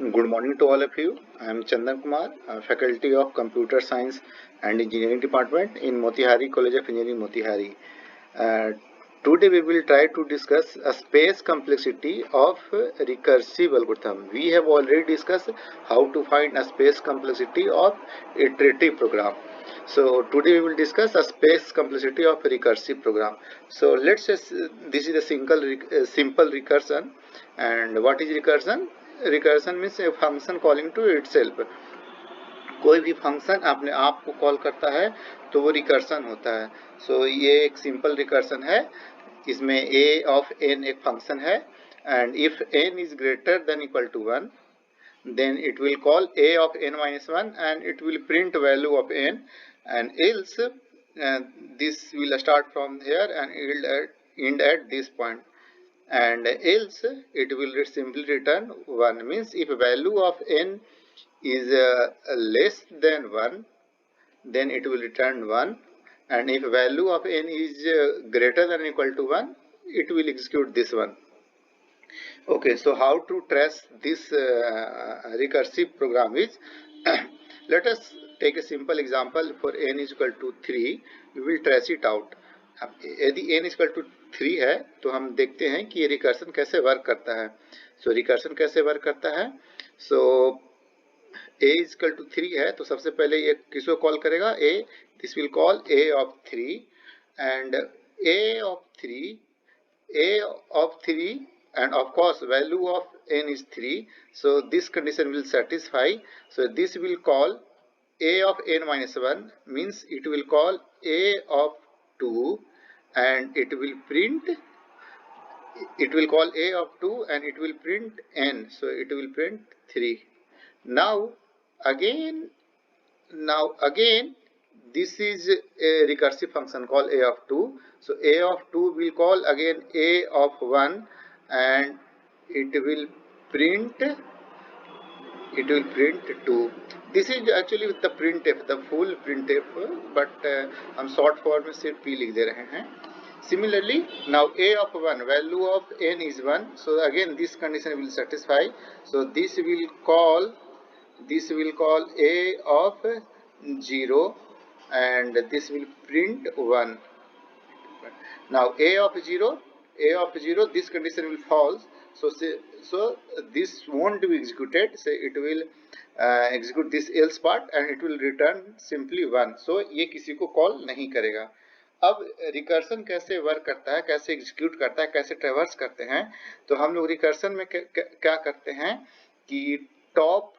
Good morning to all of you. I am Chandan Kumar, faculty of Computer Science and Engineering Department in Motihari College of Engineering, Motihari. Uh, Today we will try to discuss a space complexity of recursive algorithm. We have already discussed how to find a space complexity of iterative program. So today we will discuss a space complexity of recursive program. So let's just this is a simple recursion. And what is recursion? Recursion means a function calling to itself. कोई भी function अपने आप को call करता है तो वो recursion होता है. सो ये एक सिंपल रिकर्सन है. इसमें a ऑफ n एक फंक्शन है and if n is greater than equal to 1 then it will call a of n minus 1 and it will print value of n, and else this will start from here and it will end at this point, and else it will simply return 1. Means if value of n is less than 1, then it will return 1, and if value of n is greater than or equal to 1, it will execute this one. Okay, so how to trace this recursive program is let us take a simple example. For n is equal to 3, we will trace it out. यदि n is equal to 3 है तो हम देखते हैं कि ये recursion कैसे work करता है. सो रिकर्सन कैसे वर्क करता है. सो a is equal to 3 है तो सबसे पहले ये किसको कॉल करेगा. a, this will call a of 3, and a of 3 and of course value of n is 3, so this condition will satisfy. So this will call a of n minus 1, means it will call a of 2 and it will call a of 2 and it will print n, so it will print 3. Now again this is a recursive function called a of 2. So a of 2 will call again a of 1 and it will print 2. This is actually with the printf, the full printf, but हम short form में सिर्फ p लिख दे रहे हैं. Similarly, now a of 1, value of n is 1, so again this condition will satisfy. So this will call a of 0 and this will print 1. Now a of 0, this condition will false, so this won't be executed. So it will execute this else part and it will return simply 1. So ये किसी को call नहीं करेगा. अब recursion कैसे work करता है, कैसे एग्जीक्यूट करता है, कैसे ट्रेवर्स करते हैं. तो हम लोग रिकर्सन में क्या करते हैं कि top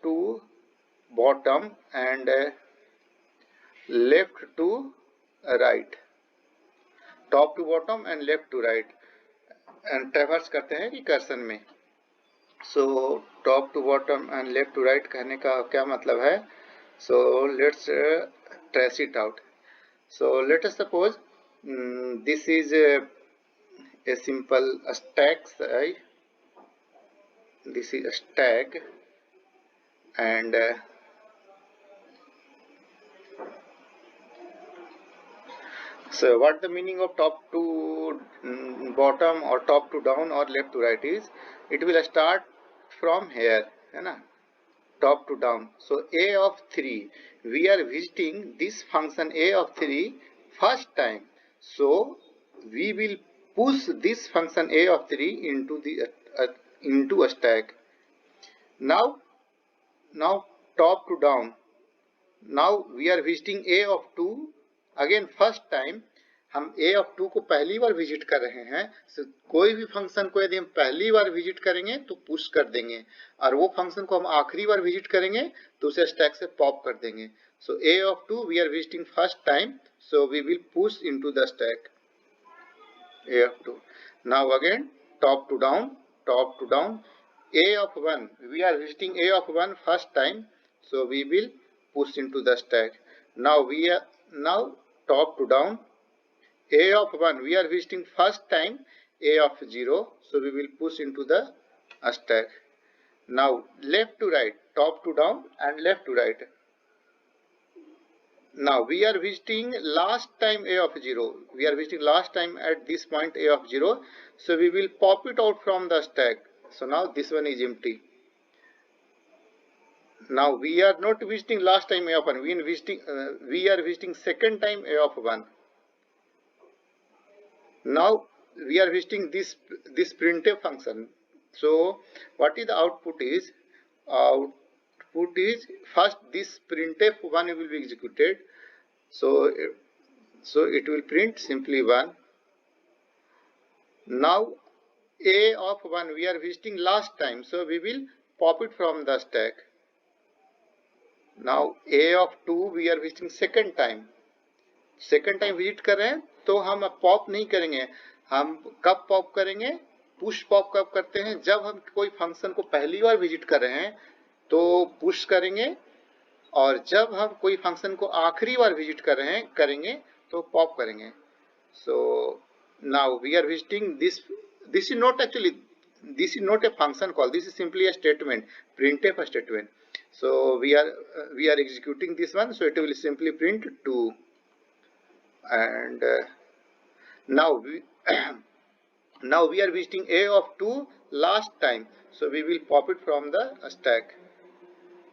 to bottom and left to right, top to bottom and left to right and traverse करते हैं रिकर्सन में. So top to bottom and left to right कहने का क्या मतलब है. So let's trace it out. So let us suppose this is a simple stack. This is a stack and so what the meaning of top to bottom or top to down or left to right is, it will start from here, है ना, top to down. So a of 3, we are visiting this function a of 3 first time, so we will push this function a of 3 into a stack. Now top to down, now we are visiting a of 2 again first time. हम a of 2 को पहली बार visit कर रहे हैं. so, कोई भी function को यदि हम पहली बार विजिट करेंगे तो पुश कर देंगे, और वो फंक्शन को हम आखिरी बार विजिट करेंगे तो उसे स्टैक से पॉप कर देंगे. So a of 2 we are visiting first time, so we will push into the stack a of 2. Now again top to down a of 1, we are visiting a of 1 first time, so we will push into the stack. Now top to down, a of 1, we are visiting first time a of 0, so we will push into the stack. Now left to right, top to down and left to right. Now we are visiting last time a of 0, we are visiting last time at this point a of 0, so we will pop it out from the stack. So now this one is empty. Now we are not visiting last time a of 1, we are visiting second time a of 1. Now we are visiting this printf function. So what is the output is? Output is first this printf 1 will be executed. So it will print simply 1. Now a of 1 we are visiting last time, so we will pop it from the stack. Now a of 2 we are visiting second time visit कर रहे हैं, तो हम अब pop नहीं करेंगे. हम कब पॉप करेंगे? पुश पॉप कब करते हैं? जब हम कोई फंक्शन को पहली बार विजिट कर रहे हैं तो पुश करेंगे, और जब हम कोई फंक्शन को आखिरी बार विजिट कर रहे हैं करेंगे तो पॉप करेंगे. So now we are visiting this is not actually, this is not a function call, this is simply a statement, printf statement. So we are executing this one, so it will simply print 2. And now we are visiting a of 2 last time, so we will pop it from the stack.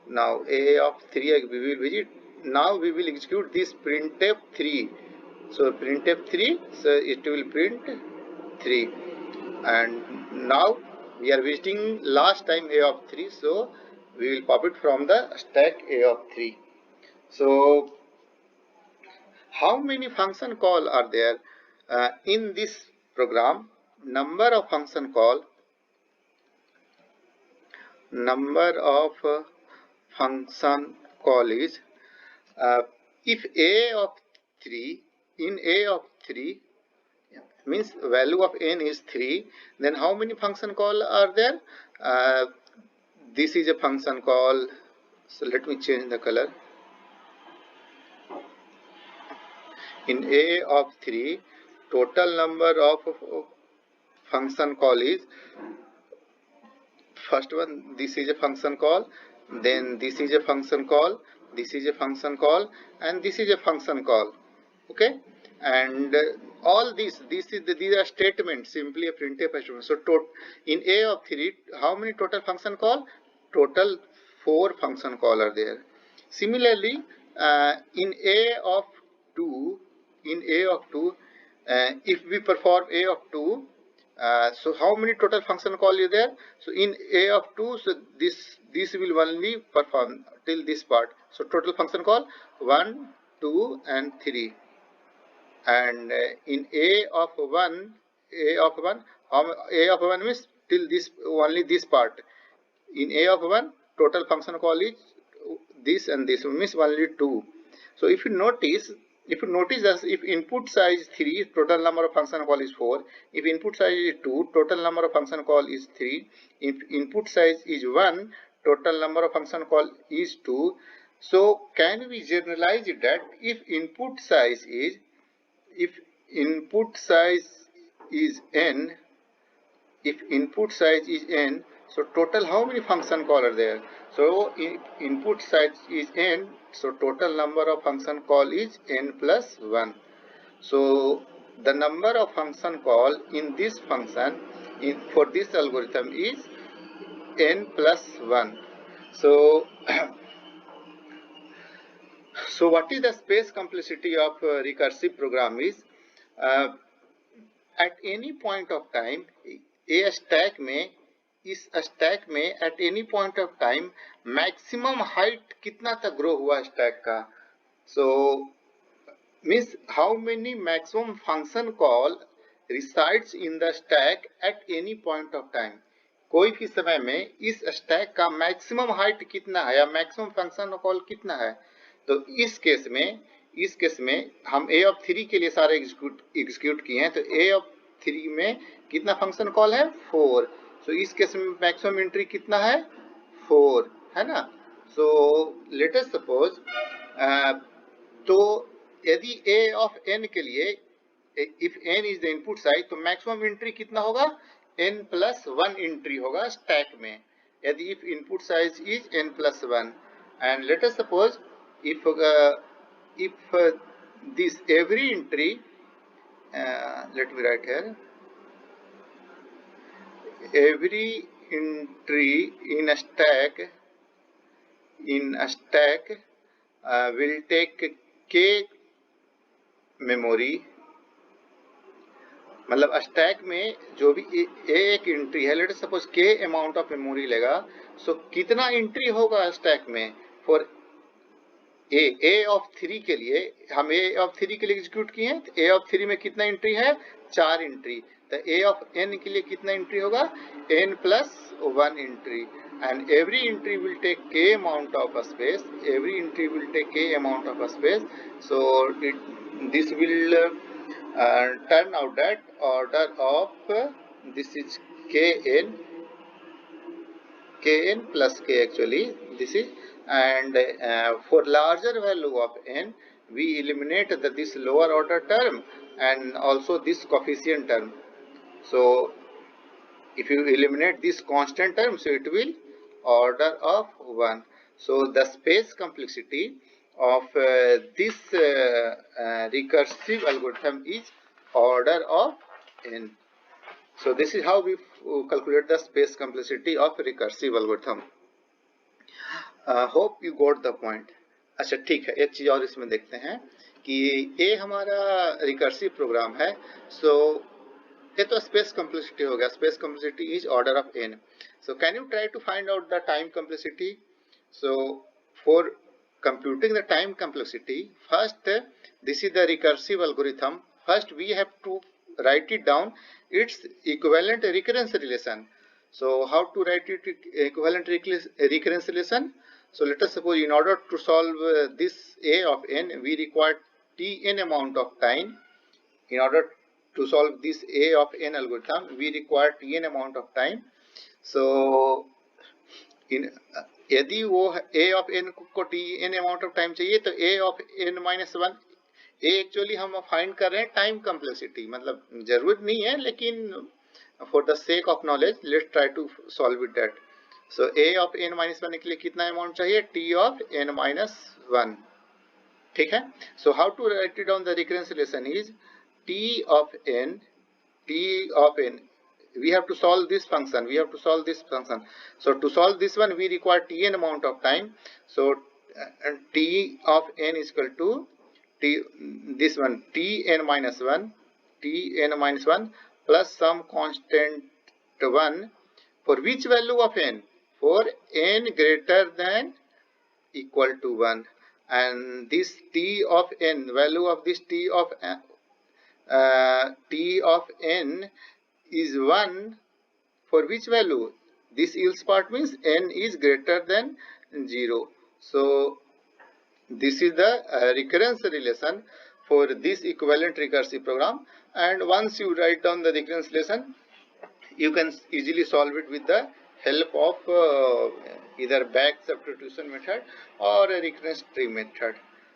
Now a of 3 we will visit. Now we will execute this printf 3. So printf 3, so it will print 3. And now we are visiting last time a of 3, so we will pop it from the stack a of 3. So how many function call are there in this program? Number of function call is if a of 3, in a of 3 means value of n is 3, then how many function call are there? This is a function call, so let me change the color. In a of 3, total number of function call is, first one, this is a function call, then this is a function call, this is a function call, and this is a function call. Okay, and all these are statements, simply a printf statement. So in a of 3, how many total function call? Total 4 function call are there. Similarly, in a of 2, if we perform a of 2, so how many total function call is there? So in a of 2, so this will only perform till this part. So total function call 1, 2, and 3. And in a of 1 means till this, only this part. In a of 1, total function call is this and this, means only 2. So if you notice that if input size is 3, total number of function call is 4. If input size is 2, total number of function call is 3. If input size is 1, total number of function call is 2. So can we generalize it that if input size is n, so total how many function call are there? So if input size is n, so total number of function call is n plus 1. So the number of function call in this function for this algorithm is n plus 1. So so what is the space complexity of recursive program is, at any point of time इस stack में at any point of time maximum height कितना तक grow हुआ stack का. So means how many maximum function call resides in the stack at any point of time. कोई भी समय में इस स्टैक का मैक्सिमम हाइट कितना है या मैक्सिमम फंक्शन कॉल कितना है. तो इस केस में हम a of 3 के लिए सारे एग्जीक्यूट किए हैं, तो a of 3 में कितना फंक्शन कॉल है? 4. सो इस केस में मैक्सिमम एंट्री कितना है? 4 है ना. सो लेट अस सपोज, तो यदि a of n के लिए if n is the input size, तो मैक्सिमम एंट्री कितना होगा? n plus 1 एंट्री होगा स्टैक में, यदि if input size is n plus 1. And let us suppose if this every entry, let me write here, every entry in a stack will take k memory, मतलब stack में जो भी एक entry है, let suppose के amount of memory लेगा, सो कितना entry होगा स्टैक में फॉर ए ऑफ 3 के लिए, हम ए ऑफ 3 के लिए एग्जीक्यूट किए हैं, ए ऑफ 3 में कितना एंट्री है, 4 एंट्री, तो ए ऑफ n के लिए कितना एंट्री होगा, n plus 1 entry, and every entry will take k amount of a space, every entry will take k amount of a space, so this will turn out that order of this is kn plus k actually this is, and for larger value of n we eliminate this lower order term and also this coefficient term. So if you eliminate this constant term, so it will order of 1. So the space complexity of this recursive algorithm is order of n. So this is how we calculate the space complexity of recursive algorithm. Hope you got the point. अच्छा ठीक है, एक चीज और इसमें देखते हैं कि ये हमारा रिकर्सिव प्रोग्राम है, सो ये तो स्पेस कम्प्लेक्सिटी हो गया, space complexity is order of n. So can you try to find out the time complexity? So for computing the time complexity, first this is the recursive algorithm, first we have to write it down its equivalent recurrence relation. So how to write it equivalent recurrence relation? So let us suppose in order to solve this a of n, we require tn amount of time. In order to solve this a of n algorithm, we require tn amount of time. So in यदि वो a of n को tn amount of time चाहिए, तो a of n minus 1, a actually हम find कर रहे हैं time complexity, मतलब जरूरत नहीं है, लेकिन for the sake of knowledge let's try to solve it that. So a of n minus 1 के लिए कितना अमाउंट चाहिए, t of n minus 1. ठीक है, so how to write it down the recurrence relation is t of n, we have to solve this function, so to solve this one we require tn amount of time. So t of n is equal to this one tn minus 1 plus some constant 1 for which value of n, for n greater than equal to 1, and this t of n, value of this t of n is 1 for which value, this else part means n is greater than 0. So this is the recurrence relation for this equivalent recursive program, and once you write down the recurrence relation, you can easily solve it with the help of either back substitution method or a recurrence tree method.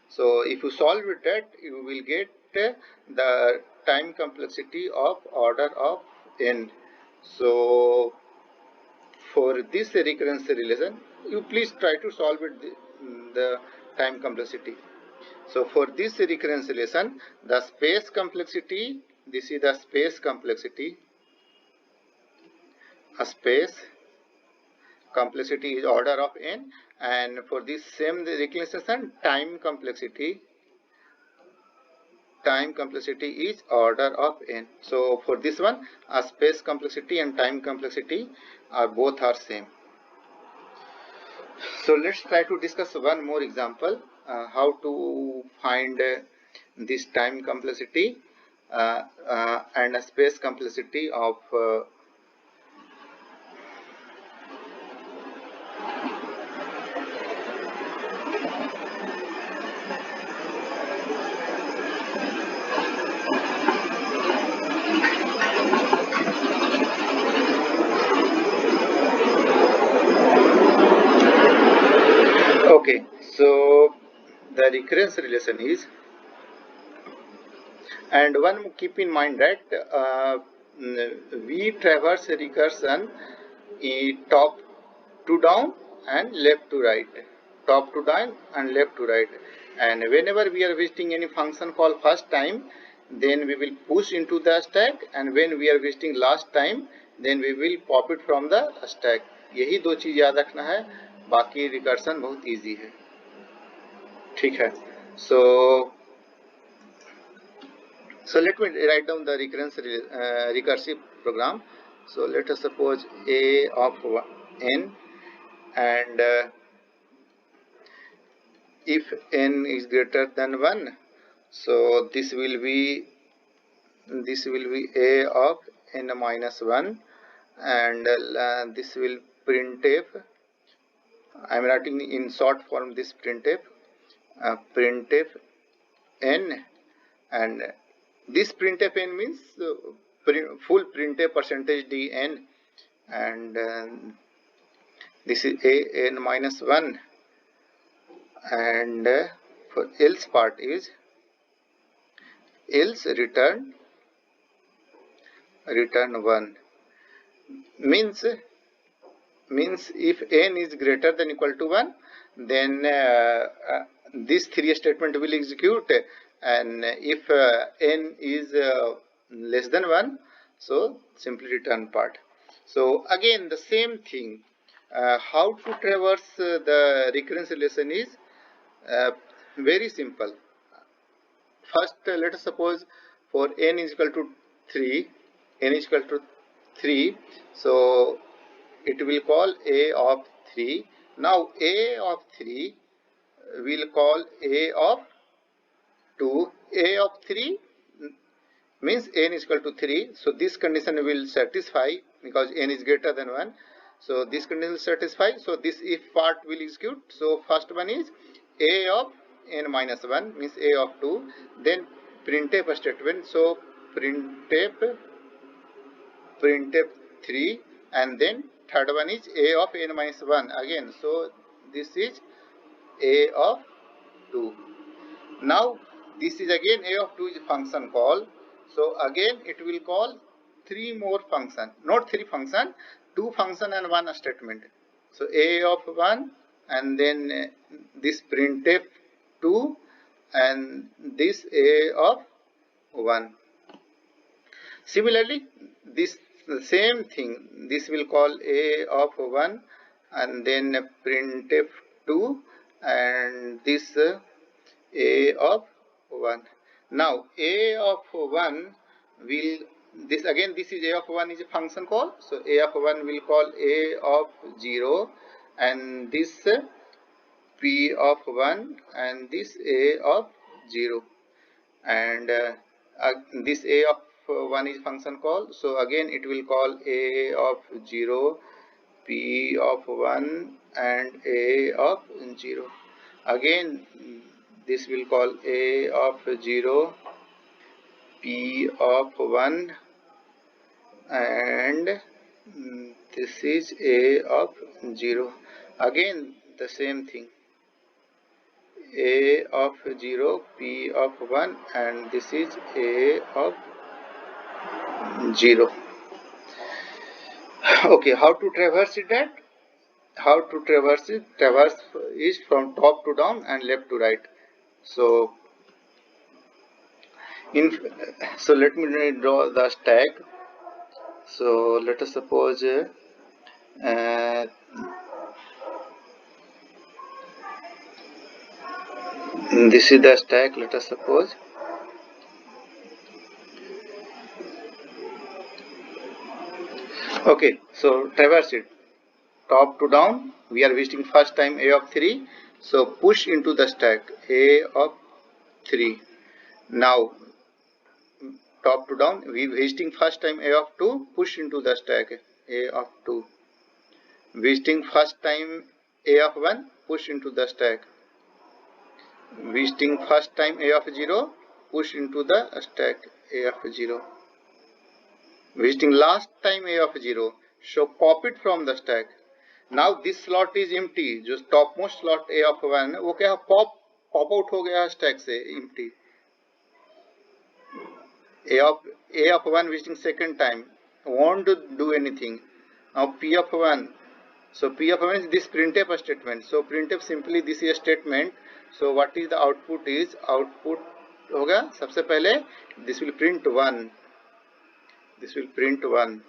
So if you solve it, that you will get the time complexity of order of n. So for this recurrence relation, you please try to solve it the time complexity. So for this recurrence relation, the space complexity, this is the space complexity. A space complexity is order of n, and for this same recurrence relation, time complexity is order of n. So for this one, a space complexity and time complexity are both are same. So let's try to discuss one more example, how to find this time complexity and a space complexity of okay, so the recurrence relation is, and one keep in mind that we traverse recursion top to down and left to right, and whenever we are visiting any function called first time, then we will push into the stack, and when we are visiting last time, then we will pop it from the stack. यही दो चीज याद रखना है, बाकी recursion बहुत easy है, ठीक है. So let me write down the recursive program. So let us suppose a of n, and if n is greater than 1, so this will be a of n minus 1, and this will printf. I am writing in short form this printf n, and this printf n means full printf percentage dn, and this is a n minus 1, and for else part is else return 1. Means if n is greater than equal to 1, then this 3 statement will execute, and if n is less than 1, so simply return part. So again the same thing, how to traverse the recurrence relation is very simple. First let us suppose for n is equal to 3, so it will call a of 3. Now a of 3 will call a of 2. A of 3 means n is equal to 3, so this condition will satisfy because n is greater than 1. So this condition will satisfy, so this if part will execute. So first one is a of n minus 1 means a of 2, then printf statement, so printf 3, and then third one is a of n minus 1 again, so this is a of 2. Now this is again a of 2 is function call, so again it will call 3 more function, not 3 function, 2 function and 1 statement. So a of 1, and then this printf 2, and this a of 1. Similarly this same thing, this will call a of 1, and then printf 2, and this a of 1. Now a of 1 will, this again this is a of 1 is a function call, so a of 1 will call a of 0, and this p of 1, and this a of 0, and this a of 1 is function call, so again it will call a of 0, p of 1, and a of 0. Again this will call a of 0, p of 1, and this is a of 0. Again the same thing, a of 0, p of 1, and this is a of 0. Okay, how to traverse it? That how to traverse it? Traverse is from top to down and left to right. So so let me draw the stack. So let us suppose this is the stack, let us suppose. Okay, so traverse it top to down. We are visiting first time a of 3, so push into the stack a of 3. Now top to down, we visiting first time a of 2, push into the stack a of 2. Visiting first time a of 1, push into the stack. Visiting first time a of 0, push into the stack a of 0. Visiting last time a of 0, so pop it from the stack. Now this slot is empty, जो topmost slot a of 1 वो क्या pop out हो गया stack से empty. a of 1 visiting second time won't do anything. Now p of 1, so p of 1 is this printf statement. So printf simply this is a statement. So what is the output is, output होगा सबसे पहले this will print 1, this will print 1,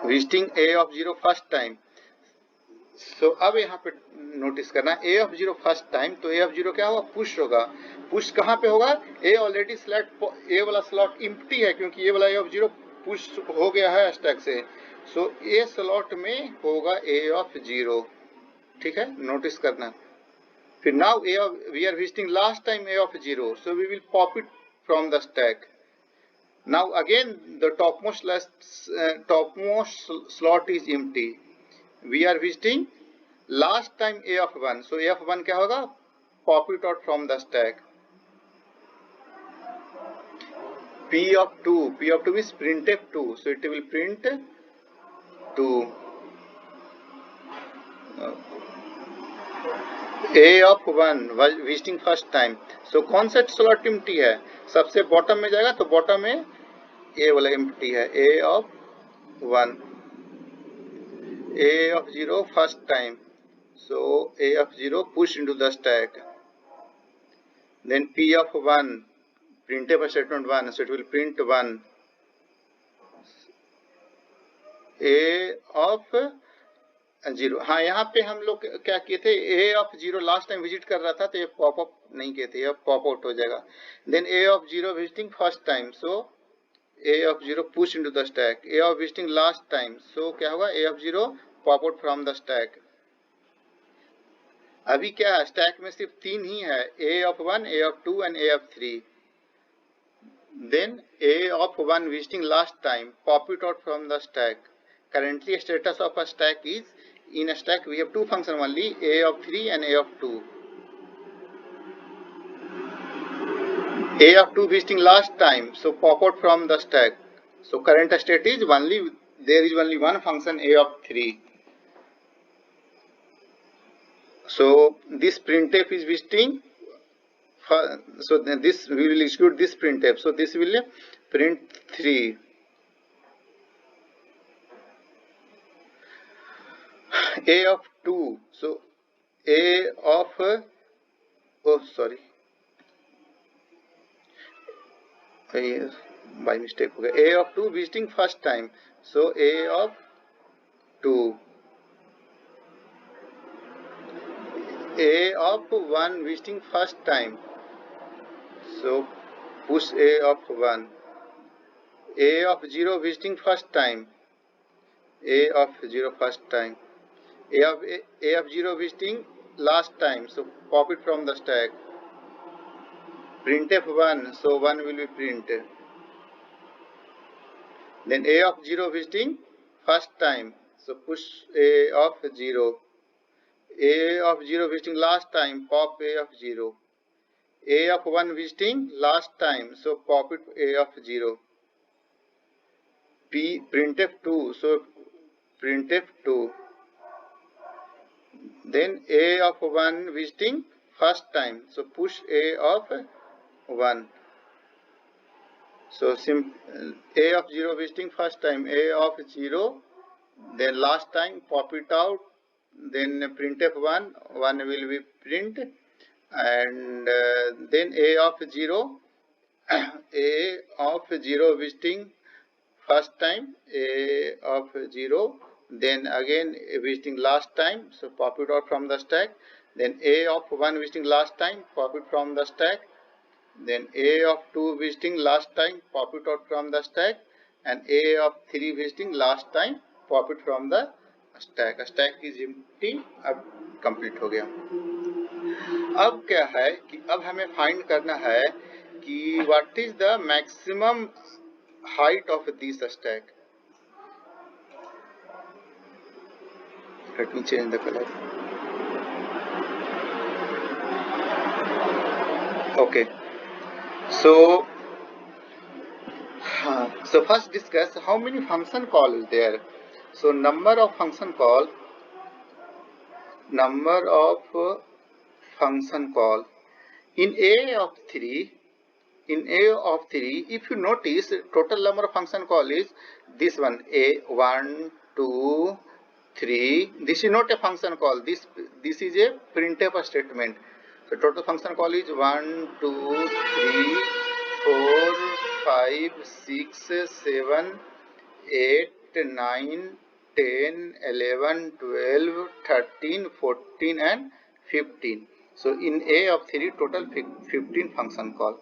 visiting A of zero first time. So अब यहाँ पे notice करना, A of zero first time, तो A of zero क्या होगा, पुश होगा। पुश कहाँ पे होगा, ए ऑलरेडी स्लॉट, ए वाला स्लॉट इम्प्टी है क्योंकि ए वाला ए ऑफ जीरो पुश हो गया है स्टैक से। सो ए स्लॉट में होगा ए ऑफ जीरो, ठीक है, नोटिस करना। फिर now a of, we are visiting last time a of zero, so we will pop it from the stack. Now again the topmost slot is empty. We are visiting last time a of 1. So a of 1 क्या होगा, pop it out from the stack. P of 2, P of 2 is printf 2. So it will print 2. A of 1 visiting first time. So कौन सा slot empty है, सबसे bottom में जाएगा तो bottom में ए वाला एम्प्टी है, A of 1, A of 0 first time, so A of 0 push into the stack, then P of 1 printable statement 1, so it will print 1, A of 0। हाँ, यहाँ पे हम लोग क्या किए थे, A of 0 last time visit कर रहा था तो ये पॉपअप नहीं किए थे, ये पॉप आउट हो जाएगा। Then a of 0 visiting first time, so A of 0 push into the stack. A of visiting last time, so क्या होगा, A of 0 pop out from the stack. अभी क्या है, स्टैक में सिर्फ 3 ही है, A of 1, A of 2 and A of 3. Then A of 1 visiting last time, pop it out from the stack. Currently status of a stack is, in a stack we have two functions only, A of 3 and A of 2. A of 2 visiting last time, so pop out from the stack. So current state is only, there is only one function A of 3. So this printf is visiting, so then this we will execute this printf. So this will print 3. A of 2, so A of, oh sorry, by mistake हो गया, A of 2 visiting first time, so A of 2, A of 1 visiting first time, so push A of 1, A of 0 visiting first time, A of 0 first time, A of 0 visiting last time, so pop it from the stack, printf 1, so 1 will be printed. Then A of 0 visiting first time, so push A of 0, A of 0 visiting last time, pop A of 0, A of 1 visiting last time, so pop it A of 0, printf 2, so printf 2, then A of 1 visiting first time, so push A of 1. So A of 0 visiting first time, A of 0, then last time pop it out, then printf 1, 1 will be print, and then A of 0, A of 0 visiting first time, A of 0, then again visiting last time, so pop it out from the stack, then A of 1 visiting last time, pop it from the stack, then A of 2 visiting last time, pop it out from the stack, and A of 3 visiting last time, pop it from the stack. A stack is empty, अब complete हो गया। अब क्या है कि अब हमें find करना है कि what is the maximum height of this stack. Let me change the color. Okay. So first discuss how many function call is there. So number of function call in A of 3. In A of 3, if you notice, total number of function call is this one, A 1 2 3. This is not a function call. This is a printf statement. So total function call is 1 2 3 4 5 6 7 8 9, 10, 11, 12, 13, 14 and 15. So in A of 3 total 15 function call.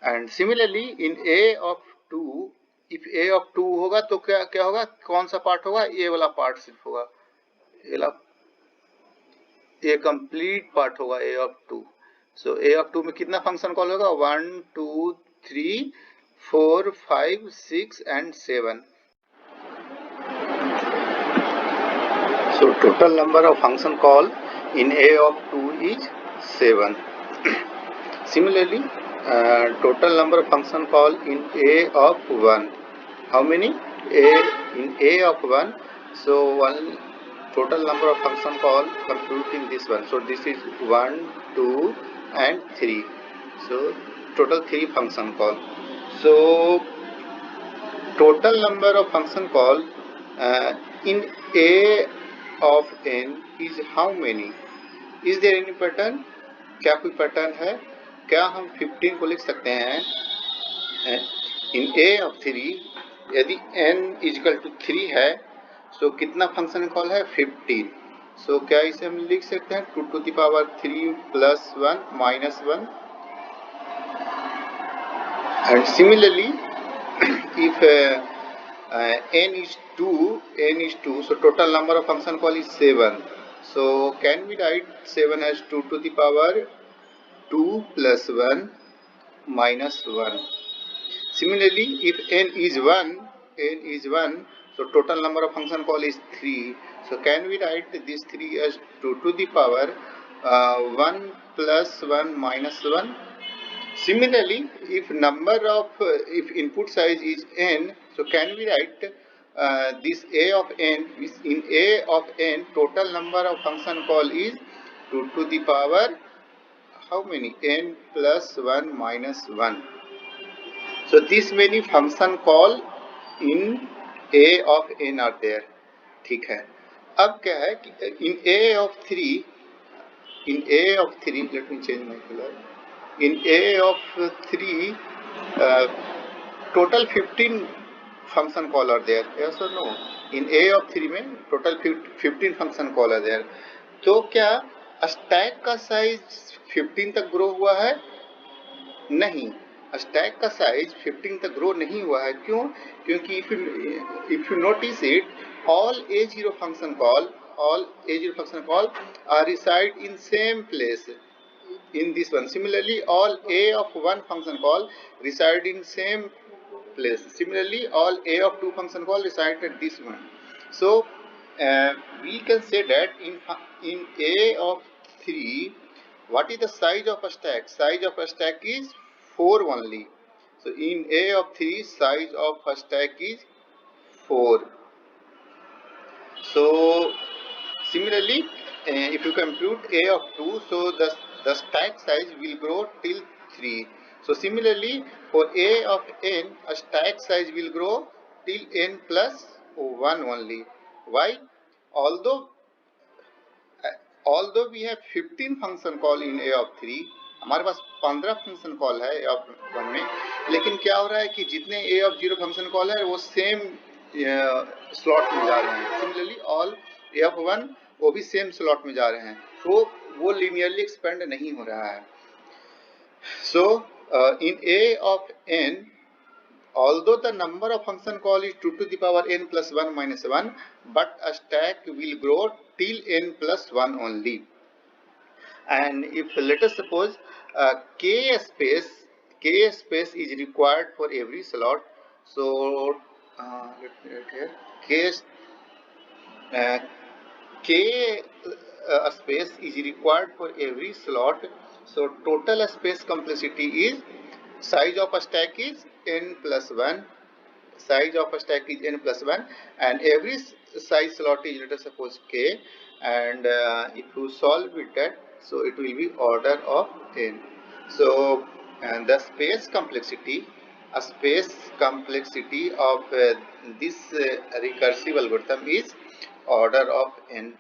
And similarly in A of 2, if A of 2 होगा तो क्या क्या होगा, कौन सा part होगा, ये वाला पार्ट सिर्फ होगा, ये कंप्लीट पार्ट होगा A of 2. So A of 2 में कितना फंक्शन कॉल होगा, 1, 2, 3, 4, 5, 6 and 7. So total number of function call in A of 2 is 7. Similarly, total number of function call in A of 1. How many? In A of 1. So one total number of function call computing this one. So this is 1, 2 and 3. So total 3 function call. So total number of function call in A of n is how many? Is there any pattern? क्या कोई pattern है? क्या हम 15 को लिख सकते हैं इन A of 3? यदि n is equal to 3 है, so कितना फंक्शन कॉल है, 15. So क्या इसे हम लिख सकते हैं 2 to the power 3 plus 1 minus 1. And similarly, if n is 2, so total number of function call is 7. So can we write 7 as 2 to the power 2 plus 1 minus 1. Similarly, if n is 1, so total number of function call is 3. So can we write this 3 as 2 to the power 1 plus 1 minus 1. Similarly, if if input size is n, so can we write this A of n, in A of n total number of function call is 2 to the power how many, n plus 1 minus 1. So this many function call in A of n are there. ठीक है. अब क्या है कि in A of 3, let me change my color. In A of 3, total 15 function call are there. Yes or no? In A of 3 में total 15 function call are there. तो क्या stack का साइज 15 तक ग्रो हुआ है? नहीं, स्टैक का size 15 तक ग्रो नहीं हुआ है. क्यों? क्योंकि if you notice it, all A0 function call are reside in same place in this one. Similarly, all A of 1 function call reside in same place. Similarly, all A of 2 function call reside at this one. So we can say that in A of 3, what is the size of a stack? Size of a stack is 4 only. So in A of 3, size of a stack is 4. So similarly, if you compute A of 2, so the stack size will grow till 3. So similarly, for A of n, a stack size will grow till n plus 1 only. Why? Although we have 15 function call in A of 3, हमारे पास 15 function call है A of 1 में, लेकिन क्या हो रहा है कि जितने A of 0 फंक्शन कॉल है वो सेम स्लॉट में जा रहे हैं. सिमिलरली ऑल A of 1 वो भी सेम स्लॉट में जा रहे हैं, तो वो लिनियरली एक्सपेंड नहीं हो रहा है. सो in A of n, although the number of function call is 2 to the power n plus 1 minus 1, but a stack will grow till n plus 1 only. And if let us suppose k space is required for every slot, so let me write here, space is required for every slot. So total space complexity is, size of a stack is n plus 1, and every size slot is, let us suppose k, and if you solve with that, so it will be order of n. So and the space complexity of this recursive algorithm is order of n.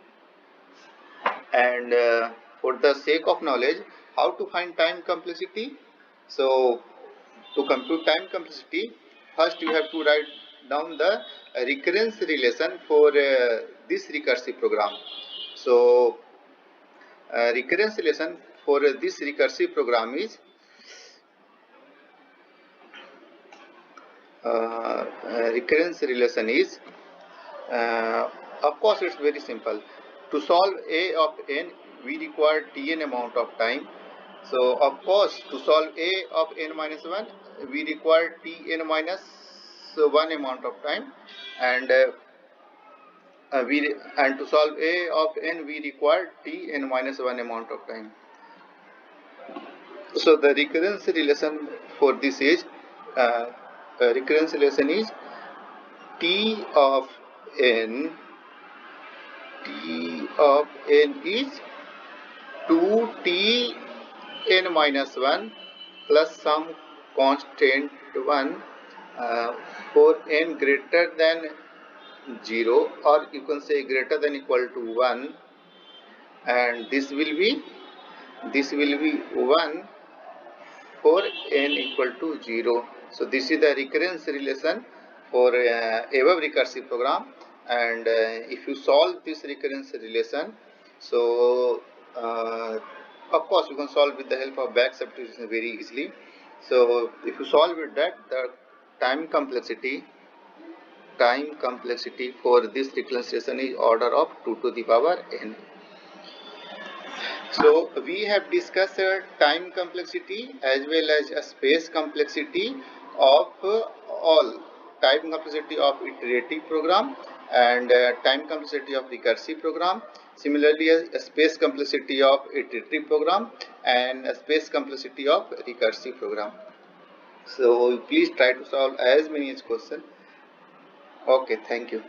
And for the sake of knowledge, how to find time complexity? So to compute time complexity, first you have to write down the recurrence relation for this recursive program. So recurrence relation for this recursive program is recurrence relation is of course it's very simple. To solve a of n we require tn amount of time. So of course to solve a of n minus 1 we require tn minus 1 amount of time, and to solve a of n we require tn minus 1 amount of time. So the recurrence relation for this is recurrence relation is t of n is 2t n minus 1 plus some constant 1 for n greater than 0, or you can say greater than equal to 1, and this will be 1 for n equal to 0. So this is the recurrence relation for above recursive program, and if you solve this recurrence relation, so of course you can solve with the help of back substitution very easily. So if you solve with that, the time complexity for this recurrence relation is order of 2 to the power n. So we have discussed time complexity as well as a space complexity of all time complexity of iterative program and time complexity of recursive program. Similarly, a space complexity of iterative program and a space complexity of recursive program. So please try to solve as many as question. Okay, thank you.